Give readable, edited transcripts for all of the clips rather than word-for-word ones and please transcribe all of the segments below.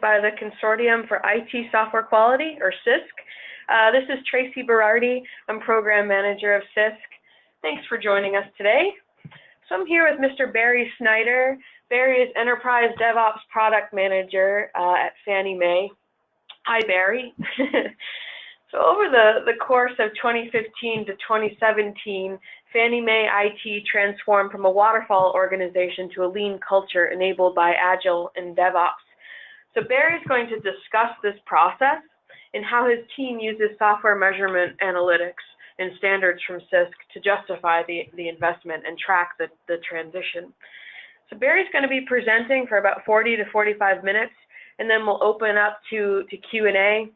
by the Consortium for IT Software Quality, or CISQ. This is Tracy Berardi. I'm Program Manager of CISQ. Thanks for joining us today. So I'm here with Mr. Barry Snyder. Barry is Enterprise DevOps Product Manager at Fannie Mae. Hi, Barry. So over the course of 2015 to 2017, Fannie Mae IT transformed from a waterfall organization to a lean culture enabled by Agile and DevOps. So Barry's going to discuss this process and how his team uses software measurement analytics and standards from CISQ to justify the investment and track the transition. So Barry's going to be presenting for about 40 to 45 minutes, and then we'll open up to Q&A.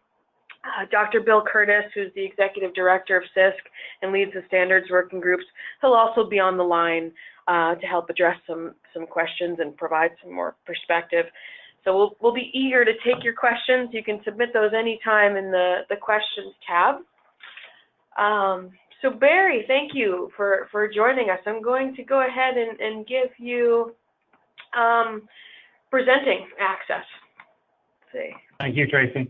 Dr. Bill Curtis, who's the Executive Director of CISQ and leads the standards working groups, he'll also be on the line to help address some questions and provide some more perspective. So we'll be eager to take your questions. You can submit those anytime in the questions tab. So Barry, thank you for joining us. I'm going to go ahead and give you presenting access. Let's see. Thank you, Tracy.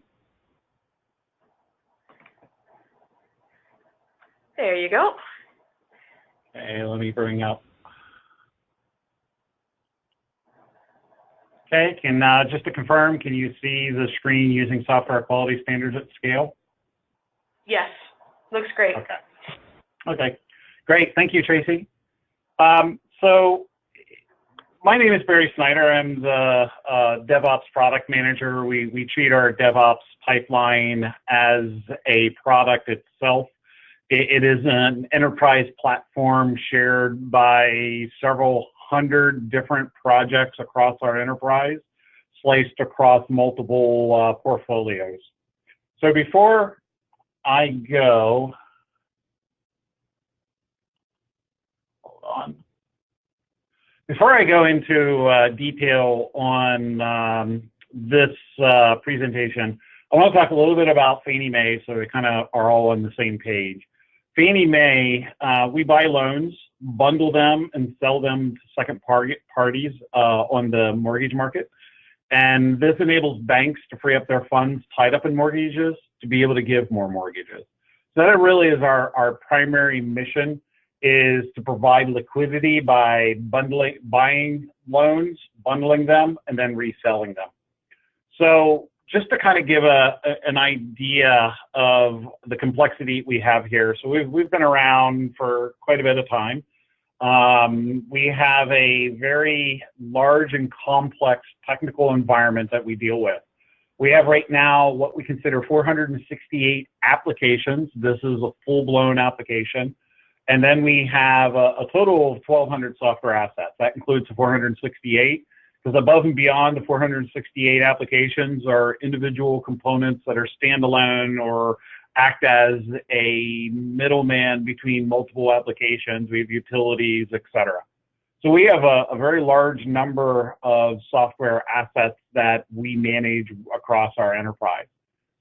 There you go. Okay, let me bring up. Okay, just to confirm, can you see the screen using software quality standards at scale? Yes, looks great. Okay, great. Thank you, Tracy. So my name is Barry Snyder. I'm the DevOps product manager. We treat our DevOps pipeline as a product itself. It is an enterprise platform shared by several hundred different projects across our enterprise, sliced across multiple portfolios. So before I go, before I go into detail on this presentation, I want to talk a little bit about Fannie Mae so we kind of are all on the same page. Fannie Mae, we buy loans, bundle them, and sell them to second parties on the mortgage market. And this enables banks to free up their funds tied up in mortgages to be able to give more mortgages. So that really is our primary mission, is to provide liquidity by buying loans, bundling them, and then reselling them. So just to kind of give an idea of the complexity we have here. So we've been around for quite a bit of time. We have a very large and complex technical environment that we deal with. We have right now what we consider 468 applications. This is a full-blown application. And then we have a total of 1,200 software assets. That includes the 468. Because above and beyond the 468 applications are individual components that are standalone or act as a middleman between multiple applications. We have utilities, et cetera. So we have a very large number of software assets that we manage across our enterprise.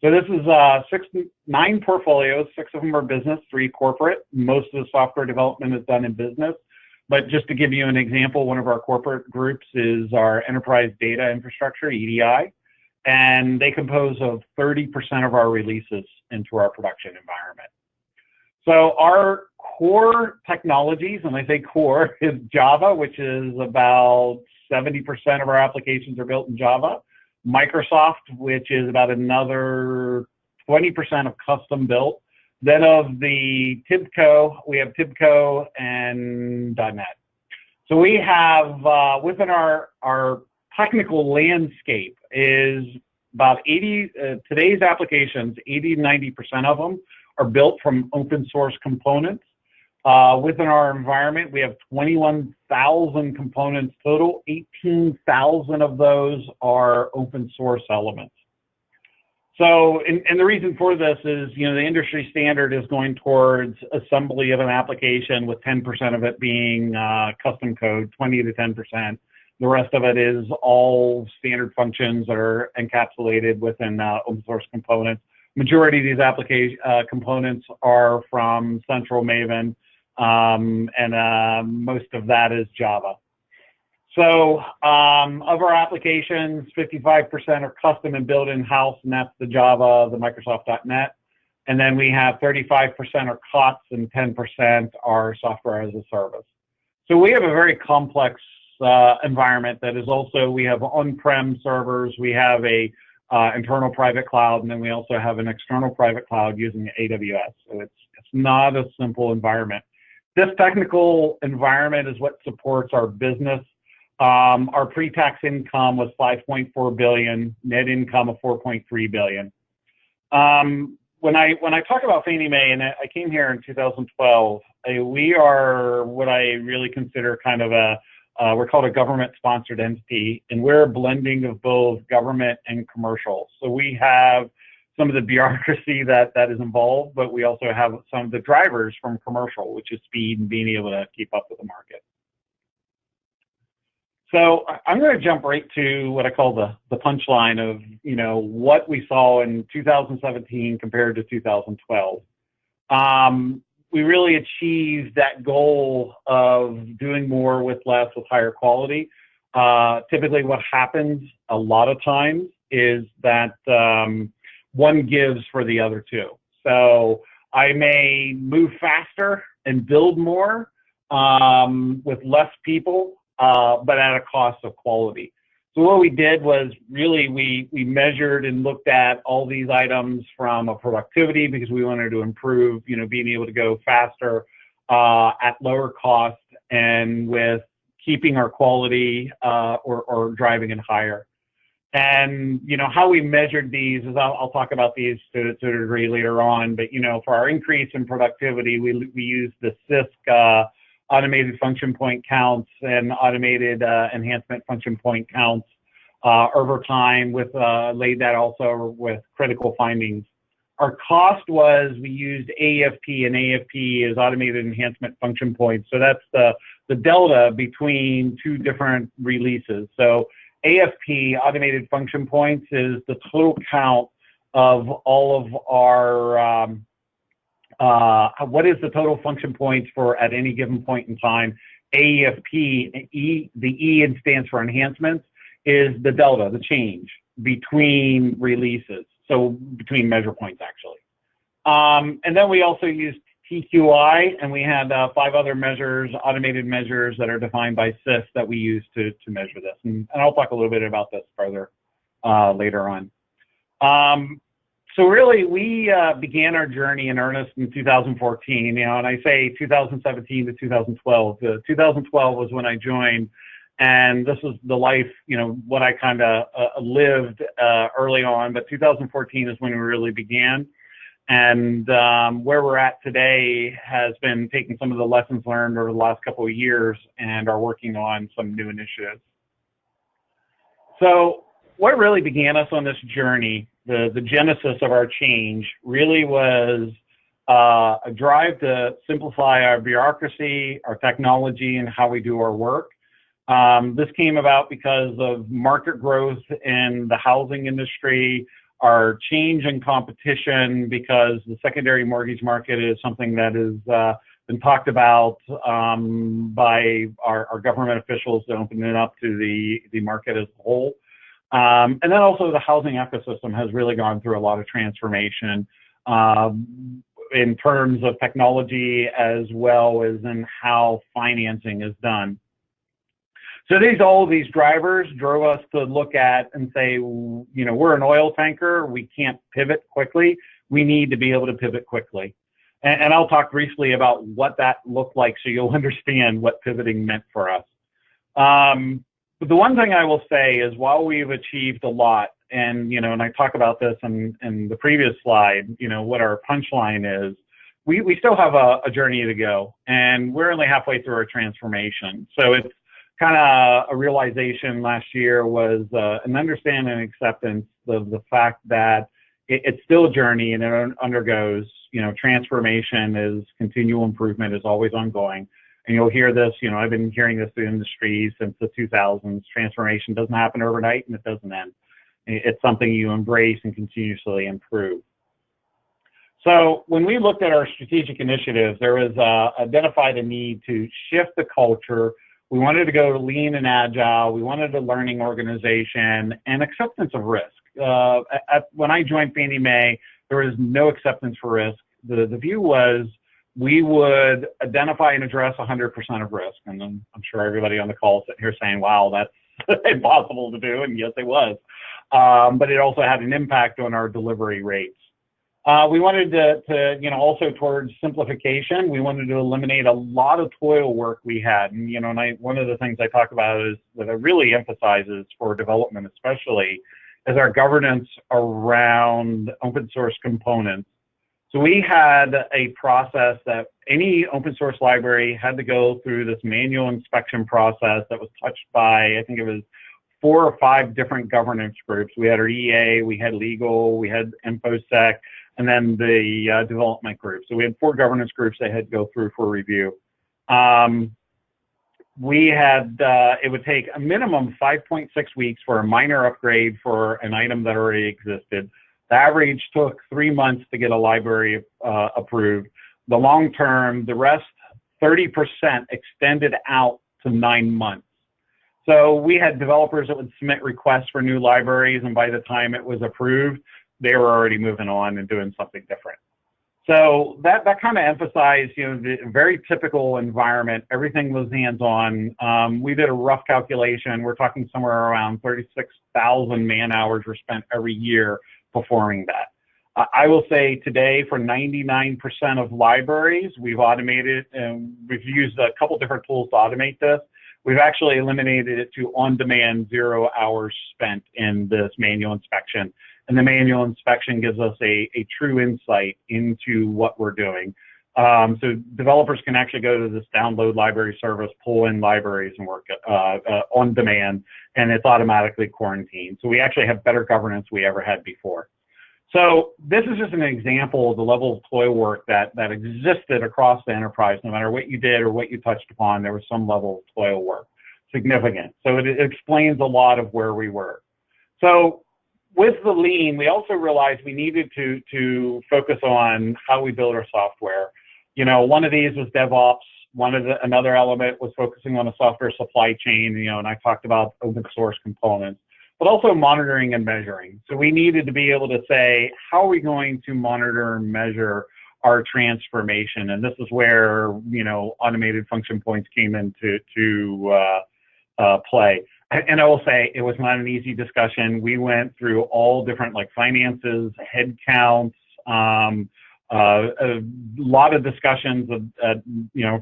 So this is 9 portfolios, 6 of them are business, 3 corporate. Most of the software development is done in business. But just to give you an example, one of our corporate groups is our Enterprise Data Infrastructure, EDI, and they compose of 30% of our releases into our production environment. So our core technologies, and I say core, is Java, which is about 70% of our applications are built in Java. Microsoft, which is about another 20% of custom built. Then of the TIBCO, we have TIBCO and .NET. So we have, within our technical landscape is about 80, today's applications, 80 to 90% of them are built from open source components. Within our environment, we have 21,000 components total. 18,000 of those are open source elements. So, and the reason for this is, you know, the industry standard is going towards assembly of an application with 10% of it being custom code, 20 to 10%. The rest of it is all standard functions that are encapsulated within open source components. Majority of these application components are from Central Maven, and most of that is Java. So of our applications, 55% are custom and built in-house, and that's the Java, the Microsoft.NET. And then we have 35% are COTS and 10% are software as a service. So we have a very complex environment that is also, we have on-prem servers, we have a internal private cloud, and then we also have an external private cloud using AWS. So it's not a simple environment. This technical environment is what supports our business. Our pre-tax income was $5.4 billion, net income of $4.3 billion. When I talk about Fannie Mae, and I came here in 2012, we are what I really consider kind of we're called a government-sponsored entity, and we're a blending of both government and commercial. So we have some of the bureaucracy that is involved, but we also have some of the drivers from commercial, which is speed and being able to keep up with the market. So I'm going to jump right to what I call the punchline of, what we saw in 2017 compared to 2012. We really achieved that goal of doing more with less with higher quality. Typically what happens a lot of times is that one gives for the other two. So I may move faster and build more with less people, but at a cost of quality. So what we did was really we measured and looked at all these items from a productivity, because we wanted to improve, being able to go faster at lower cost and with keeping our quality or driving it higher. And how we measured these is I'll talk about these to a degree later on. But for our increase in productivity, we used the CISQ automated function point counts and automated enhancement function point counts over time with laid that also with critical findings. Our cost was we used AFP, and AFP is automated enhancement function points. So that's the delta between two different releases. So AFP, automated function points, is the total count of all of our what is the total function points for at any given point in time. AFP, the E stands for enhancements, is the delta, the change between releases, so between measure points actually. And then we also used TQI, and we had 5 other measures, automated measures that are defined by CISQ that we use to measure this. And I'll talk a little bit about this further later on. So really, we began our journey in earnest in 2014, and I say 2017 to 2012. 2012 was when I joined, and this was the life, what I kind of lived early on, but 2014 is when we really began. And where we're at today has been taking some of the lessons learned over the last couple of years and are working on some new initiatives. So what really began us on this journey, the genesis of our change, really was a drive to simplify our bureaucracy, our technology, and how we do our work. This came about because of market growth in the housing industry, our change in competition, because the secondary mortgage market is something that has been talked about by our government officials to open it up to the market as a whole. And then also the housing ecosystem has really gone through a lot of transformation in terms of technology as well as in how financing is done. So all of these drivers drove us to look at and say, we're an oil tanker. We can't pivot quickly. We need to be able to pivot quickly. And I'll talk briefly about what that looked like so you'll understand what pivoting meant for us. But the one thing I will say is while we've achieved a lot, and, and I talk about this in the previous slide, what our punchline is, we still have a journey to go, and we're only halfway through our transformation. So it's kind of a realization last year was an understanding and acceptance of the fact that it's still a journey, and it undergoes, transformation is continual improvement, is always ongoing. And you'll hear this, I've been hearing this through industry since the 2000s. Transformation doesn't happen overnight, and it doesn't end. It's something you embrace and continuously improve. So when we looked at our strategic initiatives, there was identified a need to shift the culture We wanted to go lean and agile. We wanted a learning organization and acceptance of risk. When I joined Fannie Mae, there was no acceptance for risk. The view was we would identify and address 100% of risk. And then I'm sure everybody on the call is sitting here saying, wow, that's impossible to do. And yes, it was. But it also had an impact on our delivery rates. We wanted to also towards simplification. We wanted to eliminate a lot of toil work we had. And, one of the things I talk about is that it really emphasizes for development, especially, is our governance around open source components. So we had a process that any open source library had to go through this manual inspection process that was touched by, I think it was 4 or 5 different governance groups. We had our EA, we had legal, we had InfoSec, and then the development group. So we had 4 governance groups that had to go through for review. It would take a minimum 5.6 weeks for a minor upgrade for an item that already existed. The average took 3 months to get a library approved. The long term, the rest, 30% extended out to 9 months. So we had developers that would submit requests for new libraries, and by the time it was approved, they were already moving on and doing something different. So that kind of emphasized, the very typical environment. Everything was hands-on. We did a rough calculation. We're talking somewhere around 36,000 man-hours were spent every year performing that. I will say today for 99% of libraries, we've automated, and we've used a couple different tools to automate this. We've actually eliminated it to on-demand 0 hours spent in this manual inspection. And the manual inspection gives us a true insight into what we're doing. So developers can actually go to this download library service, pull in libraries and work on demand, and it's automatically quarantined. So we actually have better governance we ever had before. So this is just an example of the level of toil work that existed across the enterprise. No matter what you did or what you touched upon, there was some level of toil work, significant. So it explains a lot of where we were. So with the lean, we also realized we needed to focus on how we build our software. One of these was DevOps. Another element was focusing on a software supply chain, and I talked about open source components, but also monitoring and measuring. So we needed to be able to say, how are we going to monitor and measure our transformation? And this is where, automated function points came into play. And I will say it was not an easy discussion. We went through all different finances, head counts, a lot of discussions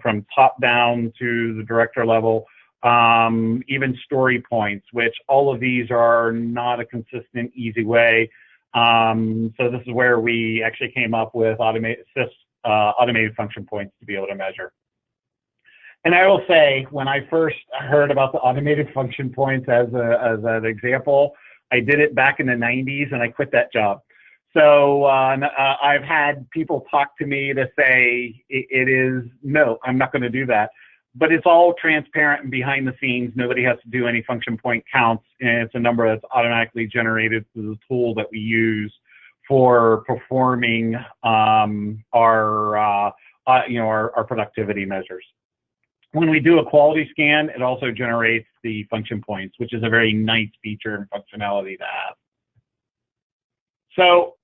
from top down to the director level, even story points, which all of these are not a consistent, easy way. So this is where we actually came up with automated function points to be able to measure. And I will say, when I first heard about the automated function points as an example, I did it back in the 90s and I quit that job. So I've had people talk to me to say, no, I'm not going to do that. But it's all transparent and behind the scenes. Nobody has to do any function point counts, and it's a number that's automatically generated through the tool that we use for performing our productivity measures. When we do a quality scan, it also generates the function points, which is a very nice feature and functionality to have. So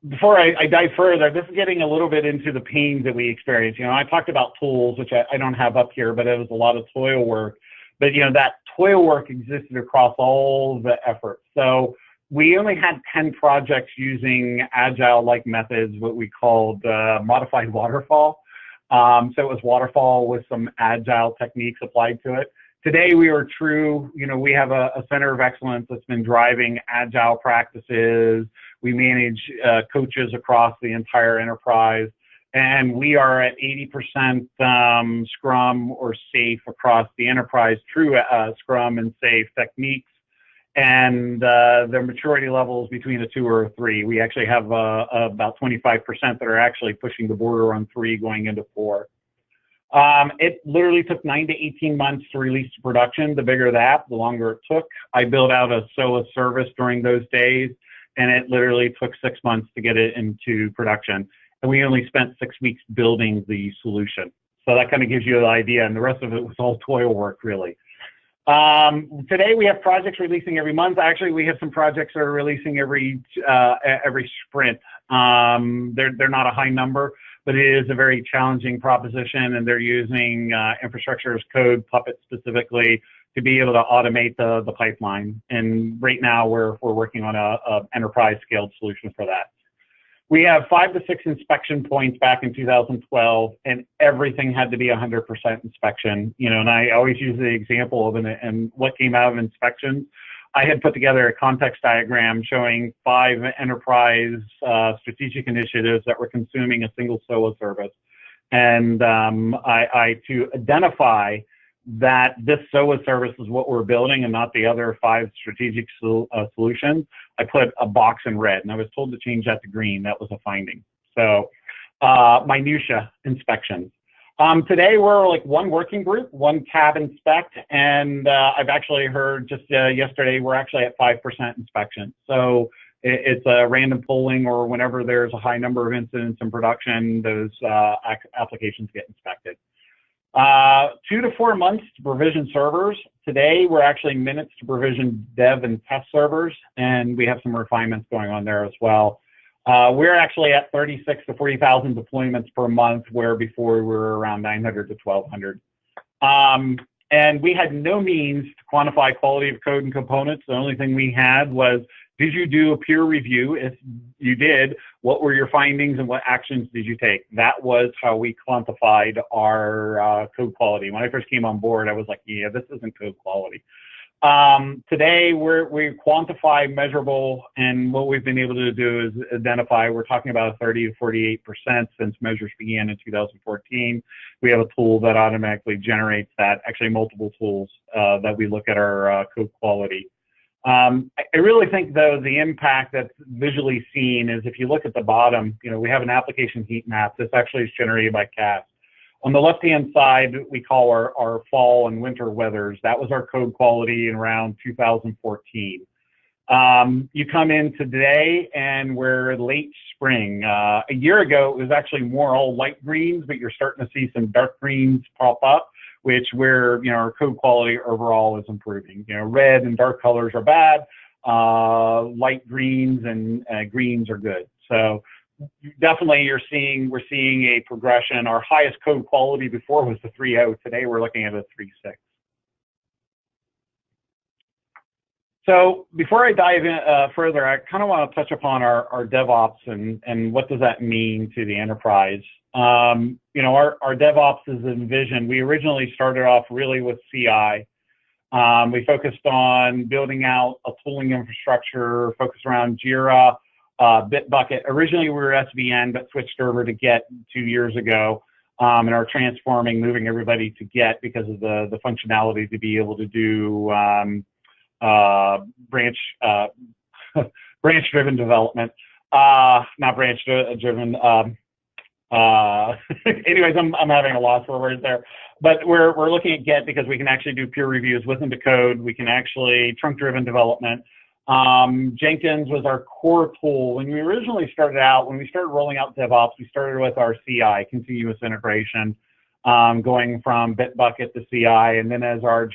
before I dive further, this is getting a little bit into the pains that we experience. I talked about tools, which I don't have up here, but it was a lot of toil work. But, that toil work existed across all the efforts. So we only had 10 projects using Agile-like methods, what we called modified waterfall. So it was waterfall with some Agile techniques applied to it. Today, we are true, we have a center of excellence that's been driving Agile practices. We manage coaches across the entire enterprise, and we are at 80% Scrum or SAFe across the enterprise, true Scrum and SAFe techniques. And the maturity levels between a 2 or a 3. We actually have about 25% that are actually pushing the border on 3 going into 4. It literally took 9 to 18 months to release to production. The bigger the app, the longer it took. I built out a SOA service during those days, and it literally took 6 months to get it into production. And we only spent 6 weeks building the solution. So that kind of gives you an idea, and the rest of it was all toil work, really. Today we have projects releasing every month. Actually, we have some projects that are releasing every sprint. They're not a high number, but it is a very challenging proposition, and they're using infrastructure as code, Puppet specifically, to be able to automate the pipeline. And right now we're working on a enterprise scaled solution for that. We have 5 to 6 inspection points back in 2012, and everything had to be 100% inspection. You know, and I always use the example of and what came out of inspections. I had put together a context diagram showing 5 enterprise strategic initiatives that were consuming a single SOA service. And to identify that this SOA service is what we're building and not the other 5 strategic solutions, I put a box in red, and I was told to change that to green. That was a finding. So minutia inspections. Today we're like one working group, one cab inspect, and I've actually heard just yesterday we're actually at 5% inspection. So it's a random polling, or whenever there's a high number of incidents in production, those applications get inspected. 2 to 4 months to provision servers. Today, we're actually minutes to provision dev and test servers, and we have some refinements going on there as well. We're actually at 36 to 40,000 deployments per month, where before we were around 900 to 1,200. And we had no means to quantify quality of code and components. The only thing we had was, did you do a peer review? If you did, what were your findings and what actions did you take? That was how we quantified our code quality. When I first came on board, I was like, yeah, this isn't code quality. Today, we quantify measurable, and what we've been able to do is identify, we're talking about 30 to 48% since measures began in 2014. We have a tool that automatically generates that, actually multiple tools that we look at our code quality. I really think, though, the impact that's visually seen is if you look at the bottom, you know, we have an application heat map. This actually is generated by CAS. On the left-hand side, we call our fall and winter weathers. That was our code quality in around 2014. You come in today, and we're late spring. A year ago, it was actually more all light greens, but you're starting to see some dark greens pop up, which where, you know, our code quality overall is improving. You know, red and dark colors are bad, light greens and greens are good. So definitely we're seeing a progression. Our highest code quality before was the 3.0. Today we're looking at a 3.6. So before I dive in further, I kind of want to touch upon our DevOps and what does that mean to the enterprise. You know, our DevOps is envisioned. We originally started off really with CI. We focused on building out a tooling infrastructure, focused around Jira, Bitbucket. Originally, we were SVN, but switched over to Git 2 years ago, and are transforming, moving everybody to Git because of the functionality to be able to do branch-driven development, not branch-driven. Anyways, I'm having a loss for words there, but we're looking at Git because we can actually do peer reviews within the code. We can actually trunk-driven development. Jenkins was our core tool. When we originally started out, when we started rolling out DevOps, we started with our CI, continuous integration, going from Bitbucket to CI, and then as our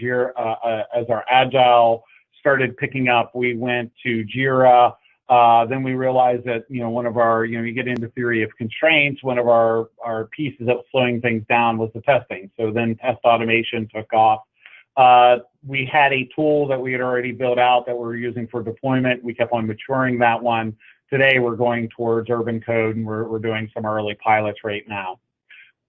Agile started picking up, we went to Jira. Then we realized that, you know, one of our, you know, you get into theory of constraints, one of our pieces that was slowing things down was the testing. So then test automation took off. We had a tool that we had already built out that we were using for deployment. We kept on maturing that one. Today we're going towards urban code, and we're doing some early pilots right now.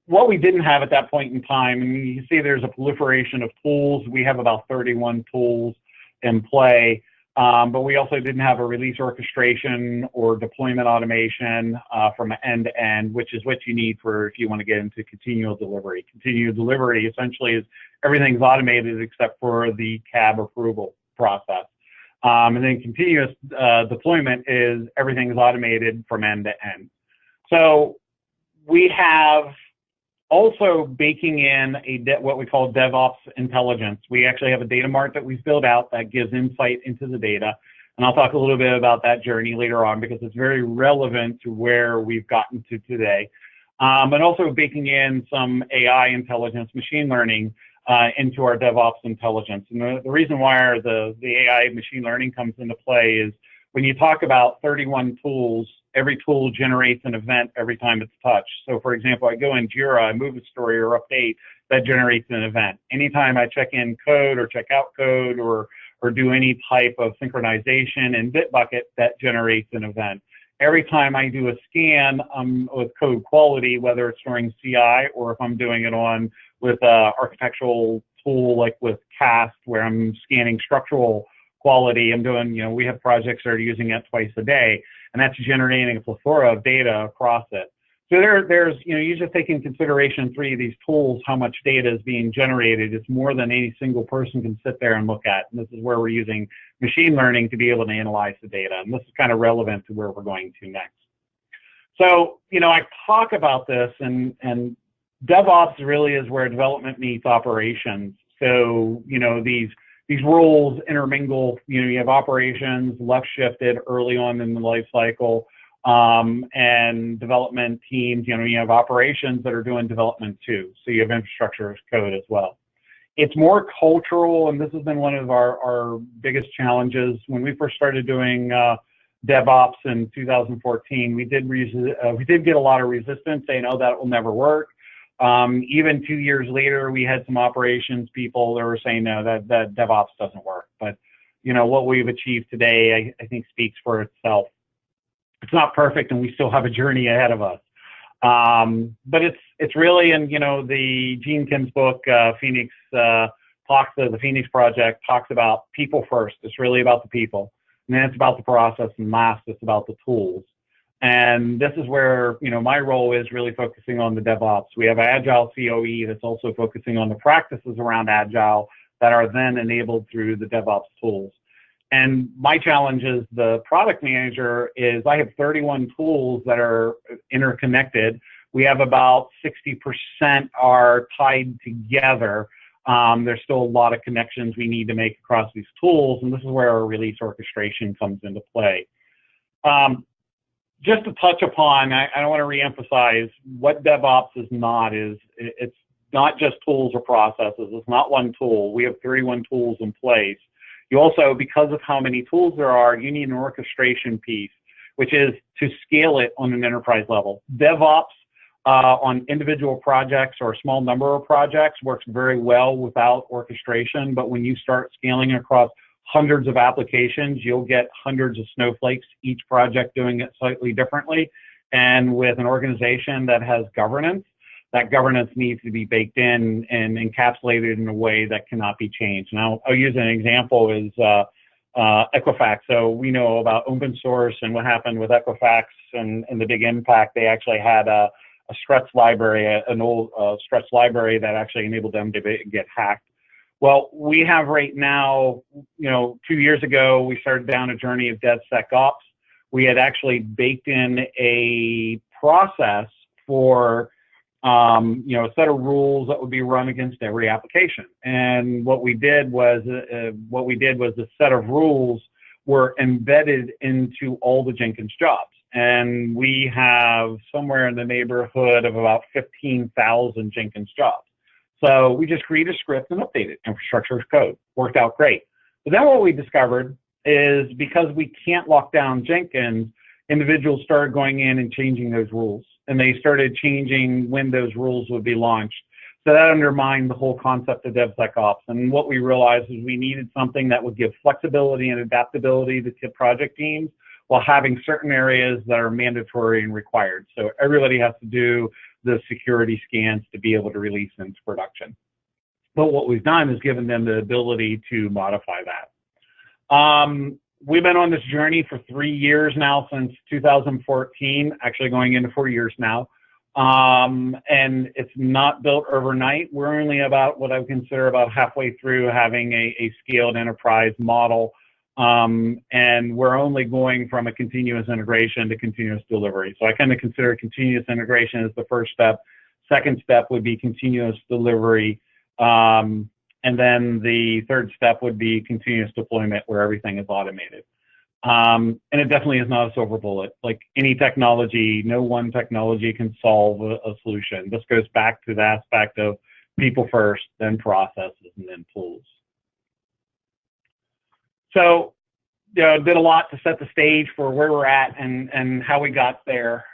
What we didn't have at that point in time, and you can see there's a proliferation of tools. We have about 31 tools in play. But we also didn't have a release orchestration or deployment automation from end to end, which is what you need for if you want to get into continual delivery. Continual delivery essentially is everything's automated except for the CAB approval process. And then continuous deployment is everything's automated from end to end. So we have also baking in what we call DevOps intelligence. We actually have a data mart that we've built out that gives insight into the data. And I'll talk a little bit about that journey later on because it's very relevant to where we've gotten to today. and also baking in some AI intelligence, machine learning into our DevOps intelligence. And the reason why the AI machine learning comes into play is when you talk about 31 tools, every tool generates an event every time it's touched. So for example, I go in Jira, I move a story or update, that generates an event. Anytime I check in code or check out code or do any type of synchronization in Bitbucket, that generates an event. Every time I do a scan with code quality, whether it's during CI or if I'm doing it on with an architectural tool like with Cast, where I'm scanning structural quality, I'm doing, we have projects that are using it twice a day, and that's generating a plethora of data across it. So there's, you just take into consideration 3 of these tools, how much data is being generated. It's more than any single person can sit there and look at. And this is where we're using machine learning to be able to analyze the data. And this is kind of relevant to where we're going to next. So, I talk about this, and DevOps really is where development meets operations. So, these roles intermingle. You have operations left shifted early on in the life cycle, and development teams. You have operations that are doing development too. So you have infrastructure as code as well. It's more cultural, and this has been one of our biggest challenges. When we first started doing DevOps in 2014, we did get a lot of resistance saying, "Oh, that will never work." Even 2 years later, we had some operations people that were saying, "No, that DevOps doesn't work." But what we've achieved today, I think, speaks for itself. It's not perfect, and we still have a journey ahead of us. But it's really in the Gene Kim's book, Phoenix the Phoenix Project talks about people first. It's really about the people, and then it's about the process, and last it's about the tools. And this is where my role is really focusing on the DevOps. We have Agile COE that's also focusing on the practices around Agile that are then enabled through the DevOps tools. And my challenge as the product manager is I have 31 tools that are interconnected. We have about 60% are tied together. There's still a lot of connections we need to make across these tools, and this is where our release orchestration comes into play. Just to touch upon, I don't want to reemphasize what DevOps is not. It's not just tools or processes. It's not one tool. We have 31 tools in place. You also, because of how many tools there are, you need an orchestration piece, which is to scale it on an enterprise level. DevOps on individual projects or a small number of projects works very well without orchestration, but when you start scaling across hundreds of applications, you'll get hundreds of snowflakes, each project doing it slightly differently. And with an organization that has governance, that governance needs to be baked in and encapsulated in a way that cannot be changed. Now, I'll use an example is Equifax. So we know about open source and what happened with Equifax and the big impact. They actually had a struts library, an old struts library that actually enabled them to get hacked. Well, we have right now, 2 years ago, we started down a journey of DevSecOps. We had actually baked in a process for a set of rules that would be run against every application. And what we did was the set of rules were embedded into all the Jenkins jobs. And we have somewhere in the neighborhood of about 15,000 Jenkins jobs. So we just created a script and updated infrastructure as code. Worked out great. But then what we discovered is because we can't lock down Jenkins, individuals started going in and changing those rules. And they started changing when those rules would be launched. So that undermined the whole concept of DevSecOps. And what we realized is we needed something that would give flexibility and adaptability to project teams while having certain areas that are mandatory and required. So everybody has to do the security scans to be able to release into production. But what we've done is given them the ability to modify that. We've been on this journey for 3 years now, since 2014, actually going into 4 years now. And it's not built overnight. We're only about what I would consider about halfway through having a scaled enterprise model. And we're only going from a continuous integration to continuous delivery. So I kind of consider continuous integration as the first step. Second step would be continuous delivery. And then the third step would be continuous deployment, where everything is automated. And it definitely is not a silver bullet. Like any technology, no one technology can solve a solution. This goes back to the aspect of people first, then processes, and then tools. So, did a lot to set the stage for where we're at and how we got there.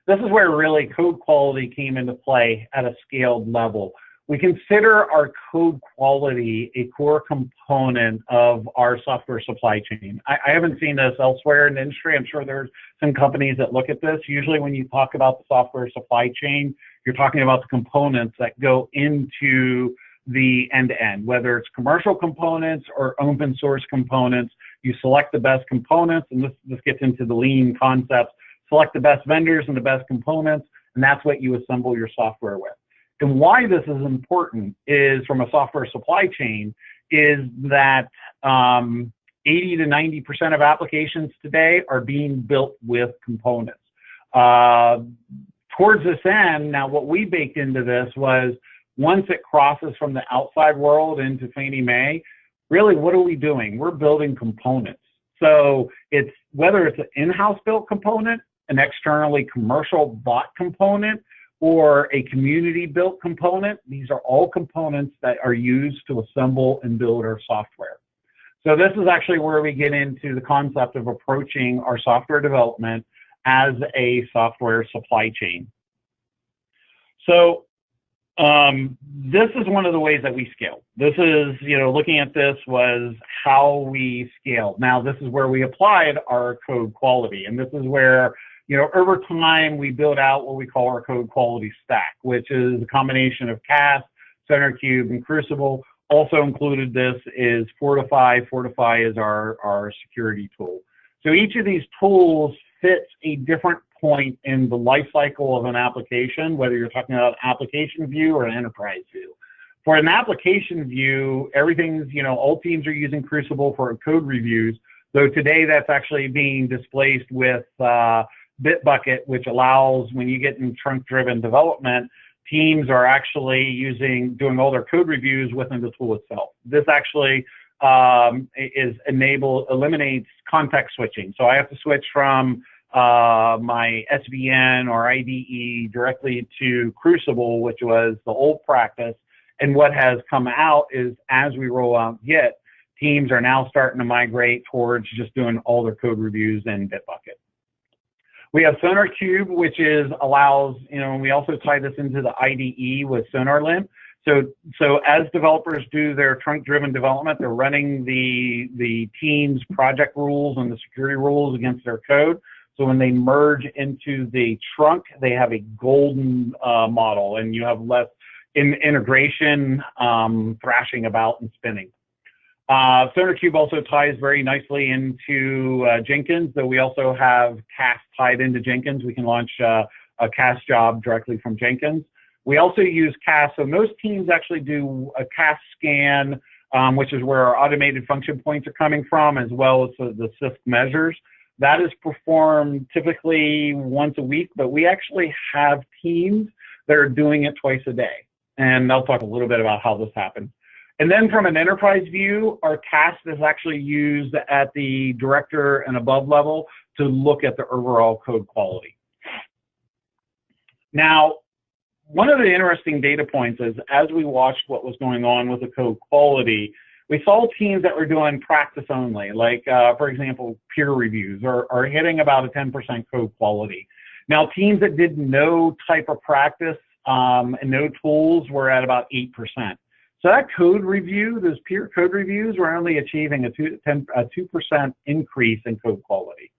This is where really code quality came into play at a scaled level. We consider our code quality a core component of our software supply chain. I haven't seen this elsewhere in the industry. I'm sure there's some companies that look at this. Usually when you talk about the software supply chain, you're talking about the components that go into the end-to-end, whether it's commercial components or open source components. You select the best components, and this gets into the lean concepts. Select the best vendors and the best components, and that's what you assemble your software with. And why this is important is, from a software supply chain, is that 80 to 90% of applications today are being built with components. Towards this end, now what we baked into this was, once it crosses from the outside world into Fannie Mae, really what are we doing? We're building components. So it's whether it's an in-house built component, an externally commercial bought component, or a community built component, these are all components that are used to assemble and build our software. So this is actually where we get into the concept of approaching our software development as a software supply chain. So this is one of the ways that we scale. This is, looking at this was how we scale. Now, this is where we applied our code quality, and this is where, over time, we build out what we call our code quality stack, which is a combination of CAST, CenterCube, and Crucible. Also included this is Fortify. Fortify is our security tool. So each of these tools fits a different point in the life cycle of an application, whether you're talking about application view or an enterprise view. For an application view, everything's, all teams are using Crucible for code reviews, though today that's actually being displaced with Bitbucket, which allows, when you get in trunk-driven development, teams are actually doing all their code reviews within the tool itself. This actually eliminates context switching. So I have to switch from my SVN or IDE directly to Crucible, which was the old practice. And what has come out is, as we roll out Git, teams are now starting to migrate towards just doing all their code reviews in Bitbucket. We have CenterCube, which allows, and we also tie this into the IDE with SonarLint. So as developers do their trunk-driven development, they're running the team's project rules and the security rules against their code. So when they merge into the trunk, they have a golden model, and you have less integration thrashing about and spinning. CenterCube also ties very nicely into Jenkins, though we also have CAST tied into Jenkins. We can launch a CAST job directly from Jenkins. We also use CAST, so most teams actually do a CAST scan, which is where our automated function points are coming from, as well as the CISQ measures. That is performed typically once a week, but we actually have teams that are doing it twice a day. And I'll talk a little bit about how this happens. And then from an enterprise view, our CAST is actually used at the director and above level to look at the overall code quality. Now, one of the interesting data points is, as we watched what was going on with the code quality, we saw teams that were doing practice only, like, for example, peer reviews, are hitting about a 10% code quality. Now, teams that did no type of practice and no tools were at about 8%. So that code review, those peer code reviews, were only achieving a 2% increase in code quality.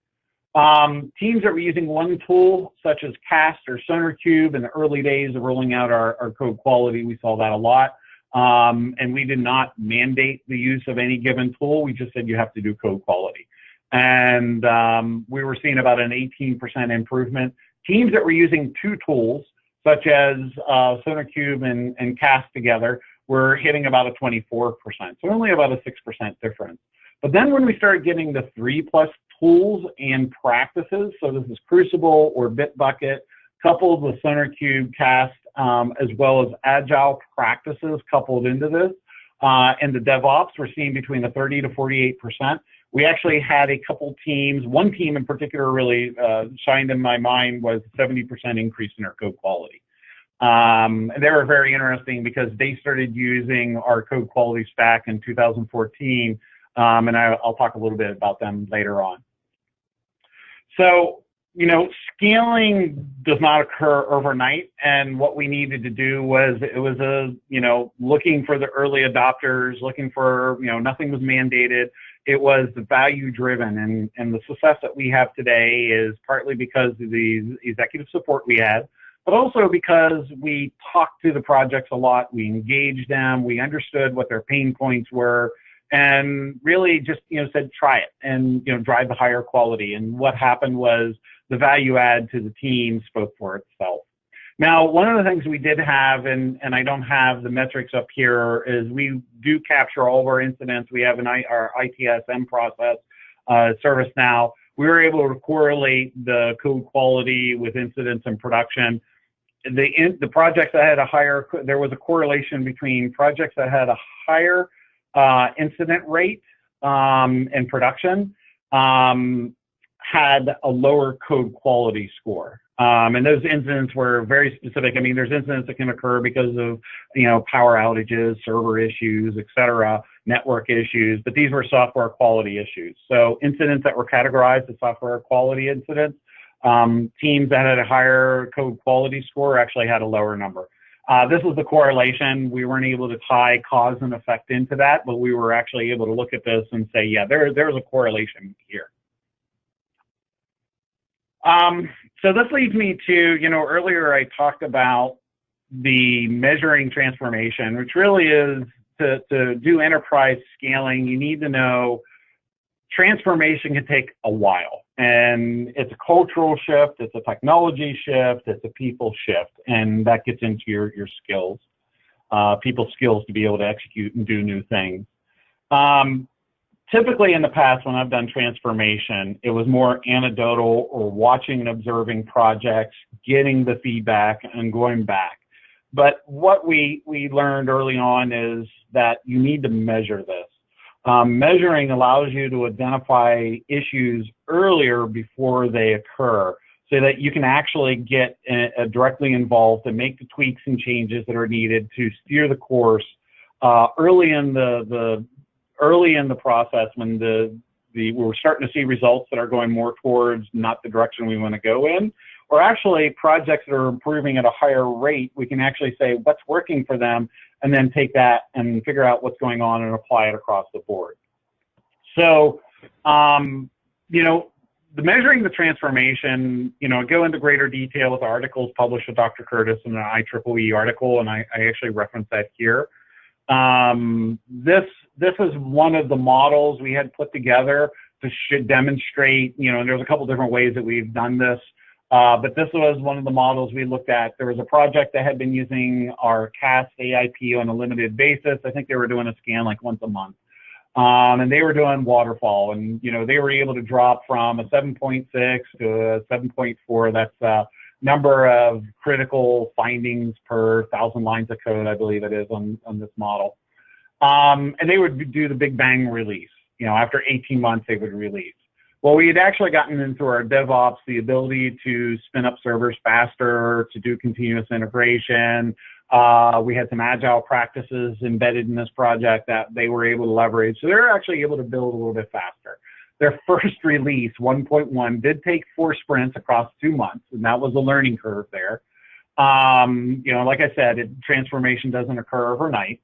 Teams that were using one tool, such as CAST or CenterCube, in the early days of rolling out our code quality, we saw that a lot. And we did not mandate the use of any given tool. We just said you have to do code quality. And we were seeing about an 18% improvement. Teams that were using two tools, such as CenterCube and CAST together, were hitting about a 24%. So only about a 6% difference. But then when we started getting the 3+ tools and practices, so this is Crucible or Bitbucket, coupled with CenterCube, CAST, as well as agile practices coupled into this, and the DevOps, we're seeing between the 30 to 48%. We actually had a couple teams, one team in particular really shined in my mind, was 70% increase in our code quality. And they were very interesting because they started using our code quality stack in 2014, and I'll talk a little bit about them later on. So, you know, scaling does not occur overnight, and what we needed to do was, it was looking for the early adopters, looking for, nothing was mandated. It was value driven, and the success that we have today is partly because of the executive support we had, but also because we talked to the projects a lot, we engaged them, we understood what their pain points were, and really just, said, try it and, drive the higher quality. And what happened was the value add to the team spoke for itself. Now, one of the things we did have, and I don't have the metrics up here, is we do capture all of our incidents. We have our ITSM process, ServiceNow. We were able to correlate the code quality with incidents in production. The projects that had a higher, there was a correlation between projects that had a higher incident rate in production had a lower code quality score. And those incidents were very specific. I mean, there's incidents that can occur because of, power outages, server issues, et cetera, network issues, but these were software quality issues. So incidents that were categorized as software quality incidents, teams that had a higher code quality score actually had a lower number. This is the correlation. We weren't able to tie cause and effect into that, but we were actually able to look at this and say, yeah, there's a correlation here. So this leads me to, earlier I talked about the measuring transformation, which really is to do enterprise scaling, you need to know transformation can take a while. And it's a cultural shift, it's a technology shift, it's a people shift, and that gets into your skills, people's skills to be able to execute and do new things. Typically in the past, when I've done transformation, it was more anecdotal or watching and observing projects, getting the feedback and going back. But what we learned early on is that you need to measure this. Measuring allows you to identify issues earlier before they occur, so that you can actually get directly involved and make the tweaks and changes that are needed to steer the course early in the process, when we're starting to see results that are going more towards not the direction we want to go in, or actually projects that are improving at a higher rate. We can actually say what's working for them, and then take that and figure out what's going on and apply it across the board. So, the measuring the transformation, go into greater detail with articles published with Dr. Curtis in an IEEE article, and I actually reference that here. This is one of the models we had put together to demonstrate, and there's a couple different ways that we've done this, but this was one of the models we looked at. There was a project that had been using our CAST AIP on a limited basis. I think they were doing a scan like once a month. And they were doing waterfall, and, they were able to drop from a 7.6 to a 7.4. That's number of critical findings per 1,000 lines of code, I believe it is on this model. And they would do the big bang release. After 18 months, they would release. Well, we had actually gotten into our DevOps the ability to spin up servers faster, to do continuous integration. We had some agile practices embedded in this project that they were able to leverage. So they were actually able to build a little bit faster. Their first release, 1.1, did take 4 sprints across 2 months, and that was a learning curve there. Like I said, transformation doesn't occur overnight.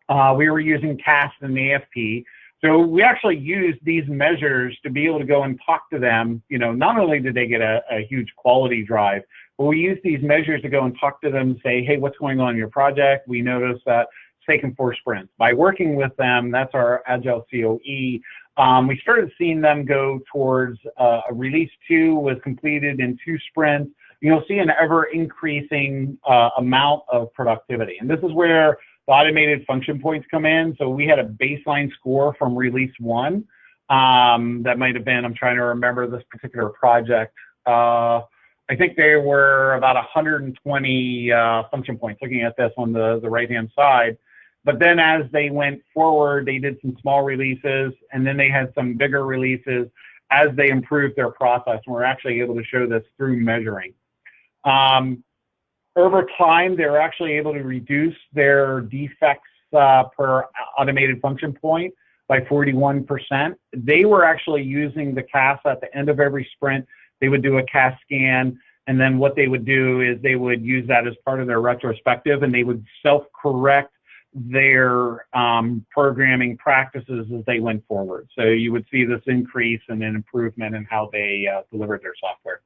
We were using CAST and AFP. So we actually used these measures to be able to go and talk to them. Not only did they get a huge quality drive, but we used these measures to go and talk to them and say, hey, what's going on in your project? We noticed that it's taken 4 sprints. By working with them, that's our Agile COE, we started seeing them go towards release 2 was completed in 2 sprints. You'll see an ever increasing amount of productivity. And this is where the automated function points come in. So we had a baseline score from release 1. That might have been, I'm trying to remember this particular project. I think they were about 120 function points, looking at this on the right-hand side. But then as they went forward, they did some small releases, and then they had some bigger releases as they improved their process. And we're actually able to show this through measuring. Over time, they were actually able to reduce their defects per automated function point by 41%. They were actually using the CAS at the end of every sprint. They would do a CAS scan, and then what they would do is they would use that as part of their retrospective, and they would self-correct their programming practices as they went forward. So you would see this increase and an improvement in how they delivered their software.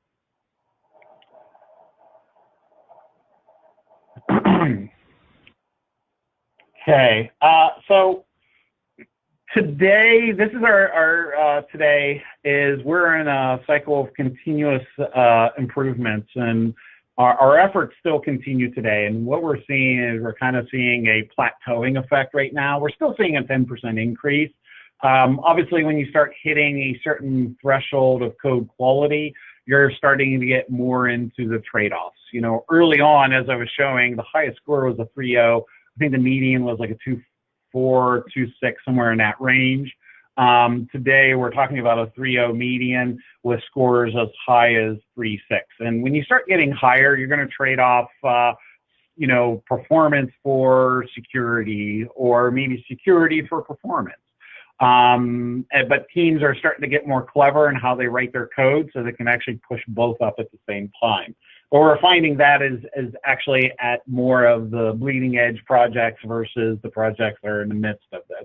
Okay, so today, this is our today is we're in a cycle of continuous improvements, and our efforts still continue today. And what we're seeing is we're kind of seeing a plateauing effect right now. We're still seeing a 10% increase. Obviously, when you start hitting a certain threshold of code quality, you're starting to get more into the trade-offs. You know, early on, as I was showing, the highest score was a 3.0. I think the median was like a 2.4, 2.6, somewhere in that range. Today, we're talking about a 3.0 median with scores as high as 3.6. And when you start getting higher, you're going to trade off, you know, performance for security, or maybe security for performance. But teams are starting to get more clever in how they write their code so they can actually push both up at the same time. But we're finding that is actually at more of the bleeding edge projects versus the projects that are in the midst of this.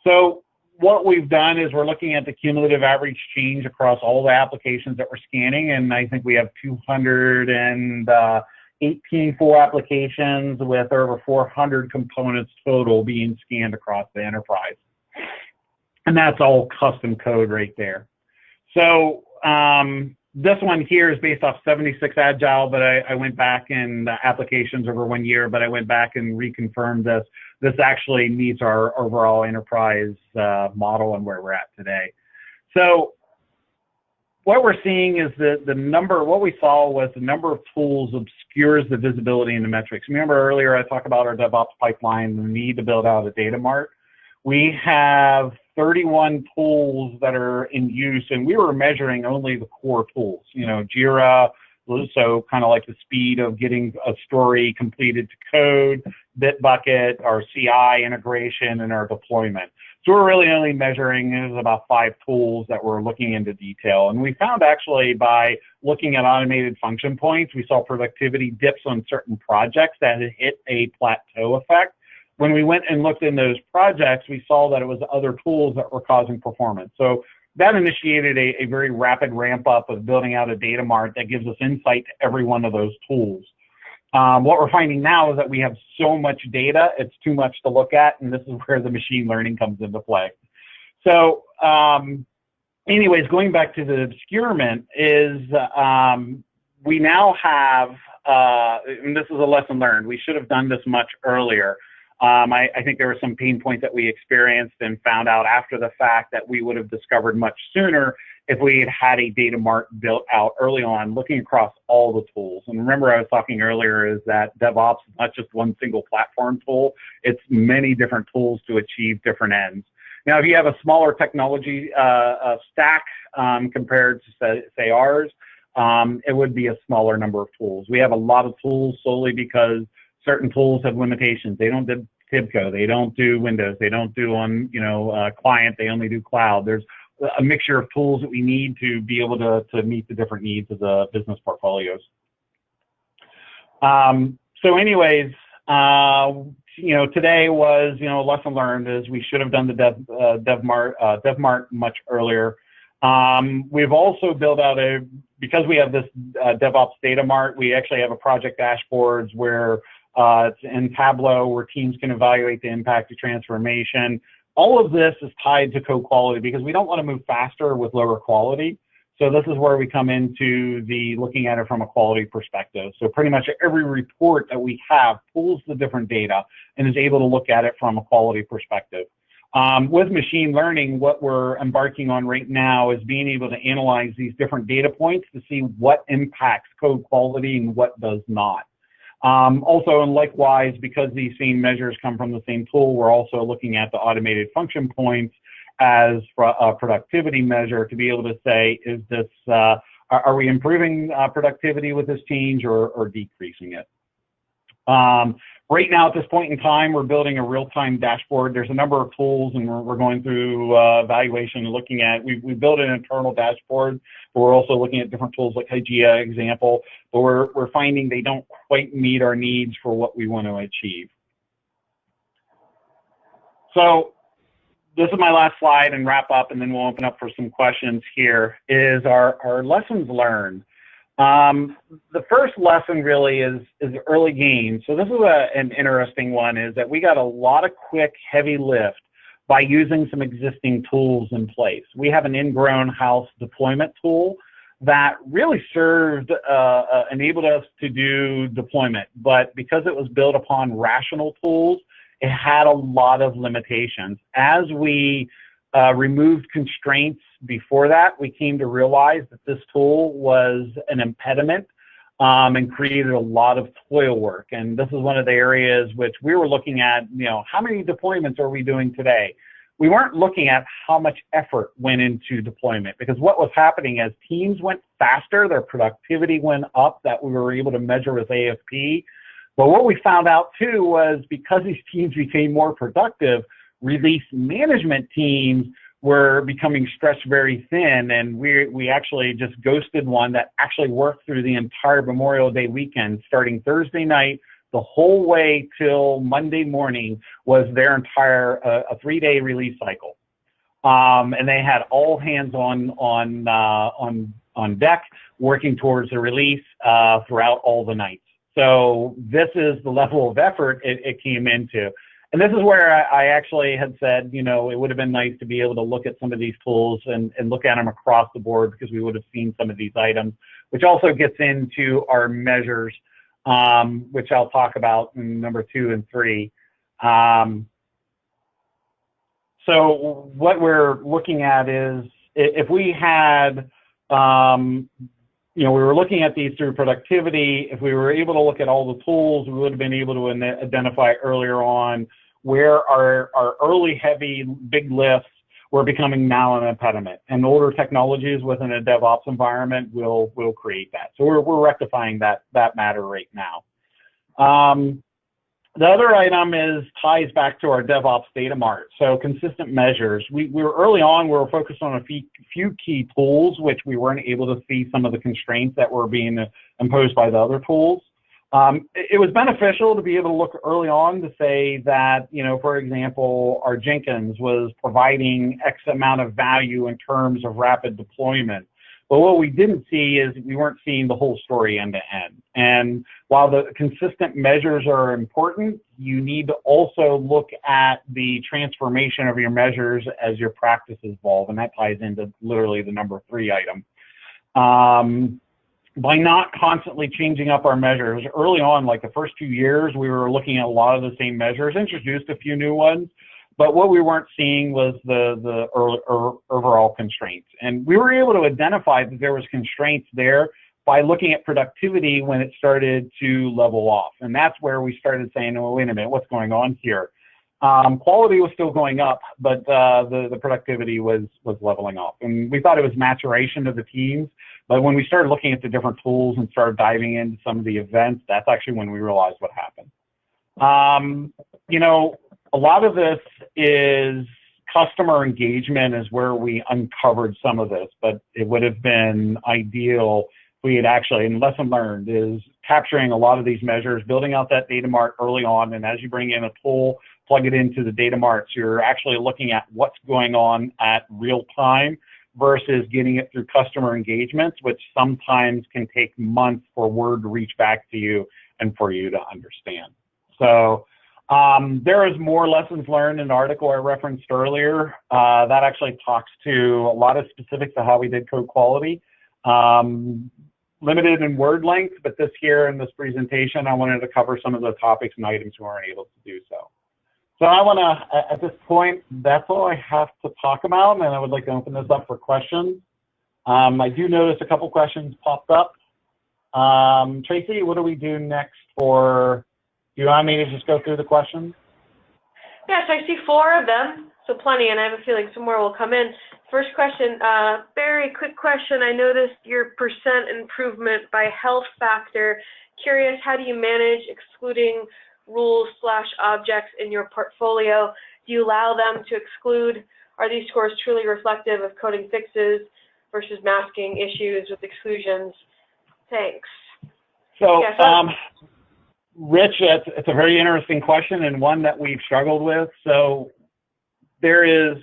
So what we've done is we're looking at the cumulative average change across all the applications that we're scanning, and I think we have 218 full applications with over 400 components total being scanned across the enterprise. And that's all custom code right there. So this one here is based off 76 Agile, but I went back in applications over 1 year, but I went back and reconfirmed this. This actually meets our overall enterprise model and where we're at today. So what we're seeing is the number, what we saw was the number of tools obscures the visibility in the metrics. Remember earlier I talked about our DevOps pipeline and the need to build out a data mart. We have 31 tools that are in use, and we were measuring only the core tools, you know, Jira, so kind of like the speed of getting a story completed to code, Bitbucket, our CI integration, and our deployment. So we're really only measuring about 5 tools that we're looking into detail. And we found actually by looking at automated function points, we saw productivity dips on certain projects that had hit a plateau effect. When we went and looked in those projects, we saw that it was other tools that were causing performance. So that initiated a very rapid ramp up of building out a data mart that gives us insight to every one of those tools. What we're finding now is that we have so much data, it's too much to look at, and this is where the machine learning comes into play. So anyways, going back to the obscurement is we now have, and this is a lesson learned, we should have done this much earlier. I think there were some pain points that we experienced and found out after the fact that we would have discovered much sooner if we had had a data mart built out early on, looking across all the tools. And remember, I was talking earlier is that DevOps is not just one single platform tool, it's many different tools to achieve different ends. Now, if you have a smaller technology stack compared to, say, ours, it would be a smaller number of tools. We have a lot of tools solely because certain tools have limitations. They don't do TIBCO, they don't do Windows, they don't do on, you know, client, they only do cloud. There's a mixture of tools that we need to be able to meet the different needs of the business portfolios. So anyways, you know, today was, you know, a lesson learned is we should have done the dev mart much earlier. We've also built out because we have this DevOps data mart, we actually have a project dashboards where it's in Tableau where teams can evaluate the impact of transformation. All of this is tied to code quality because we don't want to move faster with lower quality. So this is where we come into the looking at it from a quality perspective. So pretty much every report that we have pulls the different data and is able to look at it from a quality perspective. With machine learning, what we're embarking on right now is being able to analyze these different data points to see what impacts code quality and what does not. Also, and likewise, because these same measures come from the same tool, we're also looking at the automated function points as a productivity measure to be able to say, is this, are we improving productivity with this change or decreasing it? Right now, at this point in time, we're building a real-time dashboard. There's a number of tools, and we're going through evaluation and looking at, we built an internal dashboard, but we're also looking at different tools like Hygia example, but we're finding they don't quite meet our needs for what we want to achieve. So this is my last slide and wrap up, and then we'll open up for some questions here, is our lessons learned. The first lesson really is early gains. So this is an interesting one, is that we got a lot of quick, heavy lift by using some existing tools in place. We have an ingrown house deployment tool that really served, enabled us to do deployment, but because it was built upon rational tools, it had a lot of limitations. As we removed constraints before that, we came to realize that this tool was an impediment and created a lot of toil work. And this is one of the areas which we were looking at, how many deployments are we doing today? We weren't looking at how much effort went into deployment, because what was happening as teams went faster, their productivity went up, that we were able to measure with AFP. But what we found out too was, because these teams became more productive, release management teams were becoming stretched very thin, and we actually just ghosted one that actually worked through the entire Memorial Day weekend, starting Thursday night, the whole way till Monday morning was their entire a 3-day release cycle, and they had all hands on deck working towards the release throughout all the nights. So this is the level of effort it came into. And this is where I actually had said, it would have been nice to be able to look at some of these tools and look at them across the board, because we would have seen some of these items, which also gets into our measures, which I'll talk about in number 2 and 3. So what we're looking at is, if we had, we were looking at these through productivity. If we were able to look at all the tools, we would have been able to identify earlier on where our early heavy big lifts were becoming now an impediment. And older technologies within a DevOps environment will create that. So we're rectifying that matter right now. The other item ties back to our DevOps data mart. So consistent measures. We were early on, we were focused on a few key tools, which we weren't able to see some of the constraints that were being imposed by the other tools. It was beneficial to be able to look early on to say that, for example, our Jenkins was providing X amount of value in terms of rapid deployment. But what we didn't see is we weren't seeing the whole story end to end. And while the consistent measures are important, you need to also look at the transformation of your measures as your practices evolve. And that ties into literally the number 3 item. By not constantly changing up our measures, early on, like the first 2 years, we were looking at a lot of the same measures, introduced a few new ones, but what we weren't seeing was the overall constraints. And we were able to identify that there was constraints there by looking at productivity when it started to level off. And that's where we started saying, oh, wait a minute, what's going on here? Quality was still going up, but the productivity was leveling off. And we thought it was maturation of the teams. But when we started looking at the different tools and started diving into some of the events, that's actually when we realized what happened. A lot of this is customer engagement is where we uncovered some of this, but it would have been ideal if we had actually, and lesson learned is capturing a lot of these measures, building out that data mart early on, and as you bring in a tool, plug it into the data marts, you're actually looking at what's going on at real time versus getting it through customer engagements, which sometimes can take months for word to reach back to you and for you to understand. So there is more lessons learned in the article I referenced earlier. That actually talks to a lot of specifics of how we did code quality. Limited in word length, but this here in this presentation, I wanted to cover some of the topics and items we weren't able to do so. So I want to, at this point, that's all I have to talk about, and I would like to open this up for questions. I do notice a couple questions popped up. Tracy, what do we do next do you want me to just go through the questions? Yes, I see 4 of them, so plenty, and I have a feeling some more will come in. First question, Barry, quick question. I noticed your percent improvement by health factor. Curious, how do you manage excluding rules/objects in your portfolio? Do you allow them to exclude? Are these scores truly reflective of coding fixes versus masking issues with exclusions? Thanks. So, yeah, Rich, it's a very interesting question and one that we've struggled with. So there is,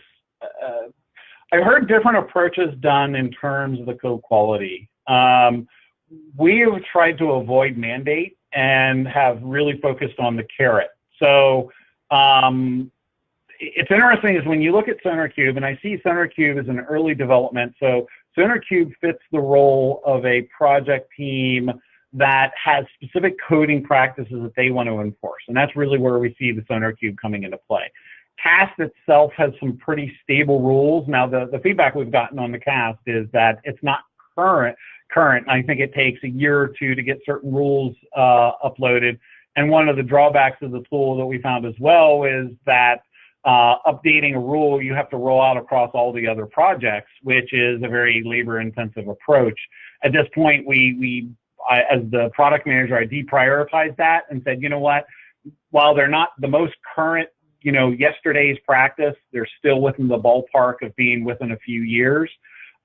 I've heard different approaches done in terms of the code quality. We have tried to avoid mandate and have really focused on the carrot. So it's interesting is when you look at CenterCube, and I see CenterCube as an early development. So CenterCube fits the role of a project team that has specific coding practices that they want to enforce. And that's really where we see the CenterCube coming into play. CAST itself has some pretty stable rules. Now, the feedback we've gotten on the CAST is that it's not current. I think it takes a year or 2 to get certain rules uploaded. And one of the drawbacks of the tool that we found as well is that updating a rule, you have to roll out across all the other projects, which is a very labor-intensive approach. At this point, as the product manager, I deprioritized that and said, you know what, while they're not the most current, yesterday's practice, they're still within the ballpark of being within a few years.